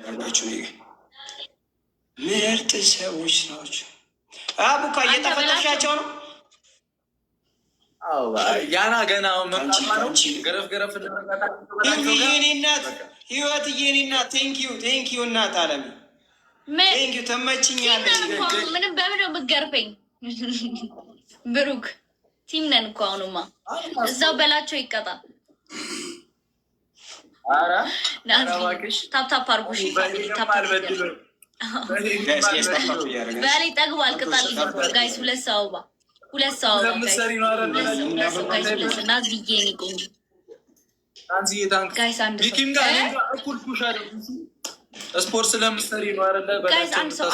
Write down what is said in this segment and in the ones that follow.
ያላችሁ ምርጥ ሰዎች ናቸው። አቡካ እየተፈለሻቸው ነው። ያና ገና ገረፍ ገረፍ የኔ እናት ህይወት የኔ እናት ቴንኪዩ እናት አለም ቴንኪዩ ተመችኛለች። ምንም በምን ነው የምትገርፈኝ? ብሩክ ቲም ነን እኮ አሁንማ እዛው በላቸው ይቀጣ። ታፕታፕ አርጉ በላይ ጠግቧል። ቅጣል ጋይስ ሁለት ሰው እና ዝዬ ቆንጆ ጋይስ አንድ ስፖርት ስለምሰሪ ነው አይደለ? ጋይስ አንድ ሰው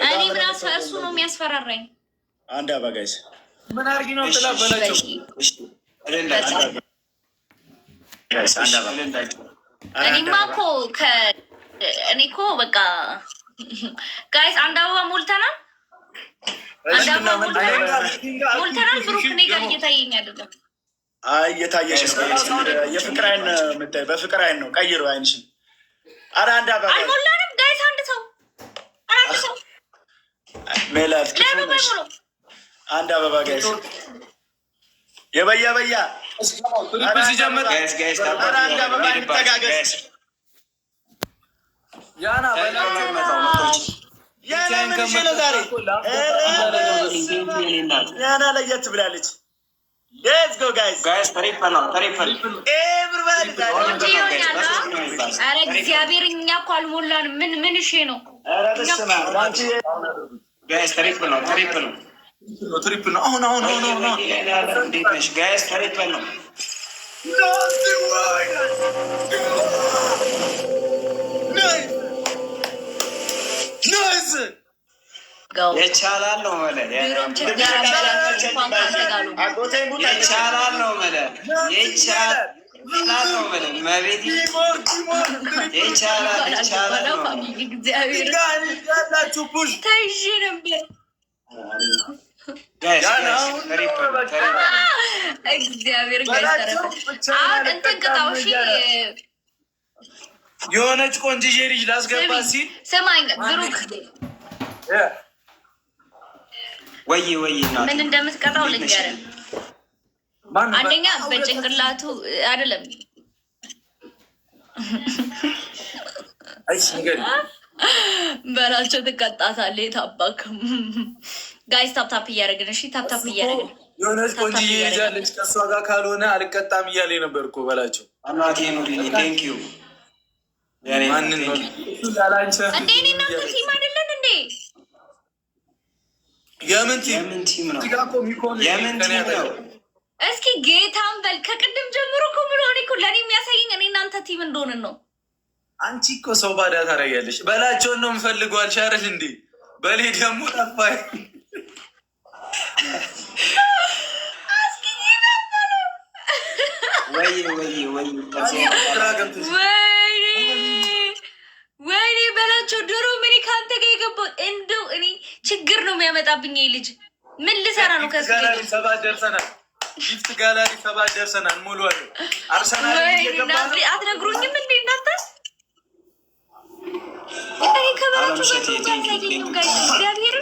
እኔ ምናስ እሱ ነው የሚያስፈራራኝ። አንድ አባ ጋይስ ምን አርጊ ነው ተላበላቸው። እኔ እኮ በቃ ጋይስ አንድ አበባ ሞልተናል። ብሩክ እኔ ጋር እየታየኝ አይደለም። እየታየሽ ነው። የፍቅር አይን የምታይ በፍቅር አይን ነው። ቀይሩ አይንሽን። ኧረ አንድ አበባ አልሞላንም ጋይስ። አንድ ሰው ሜላት አንድ አበባ ጋይስ የበያ አንድ አበባ እንተጋገዝ። ያና ለየት ብላለች። ሌትስ ጎ ጋይስ ኧረ እግዚአብሔር እኛ እኮ አልሞላንም። ምን እሺ ነው ትሪፕል ነው። አሁን እንዴት ነሽ ጋይስ? ትሪፕል ነው። ይቻላል ነው ማለት ይቻላል ነው ማለት መቤት ይቻላል ነው ተይዤ ነበር። እግዚአብሔር አሁን እንትን ቅጣው። እሺ የሆነች ቆንጅዬ ልጅ ላስገባ ሲል ስማኝ ብሩክ ወይ ምን እንደምትቀጣው ልንገርህ። አንደኛ በጭንቅላቱ አይደለም በላቸው ትቀጣታለህ። ታባክም ጋይስ ታፕታፕ እያደረግን እሺ፣ ታፕታፕ እያደረግን የሆነች ቆንጅዬ ልጅ አለች። ከእሷ ጋር ካልሆነ አልቀጣም እያለ ነበር እኮ በላቸው። እናቴ ኑሪኒ ቴንኪዩ። ማንን ነው እንዴ? እኔ እናንተ ቲም አይደለን እንዴ? የምን ቲም ነው? እስኪ ጌታን በል። ከቅድም ጀምሮ እኮ ምን ሆነ እኮ ለእኔ የሚያሳየኝ እኔ እናንተ ቲም እንደሆንን ነው። አንቺ እኮ ሰው ባዳ ታረጊያለሽ። በላቸውን ነው የምፈልገው አልሻረሽ እንዴ? በሌ ደግሞ ጠፋኝ። ወይኔ በላቸው። ድሮ ምን ከአንተ ጋር የገባው እንደው እኔ ችግር ነው የሚያመጣብኝ ልጅ። ምን ልሰራ ነው? ሰባት ደርሰናል። ጊፍት ጋላሪ 7 ደርሰናል። ሙሉ አለ አርሰናል አትነግሩኝም እንዴ እናንተ? እኔ ከበላቸው ጋር እግዚአብሔር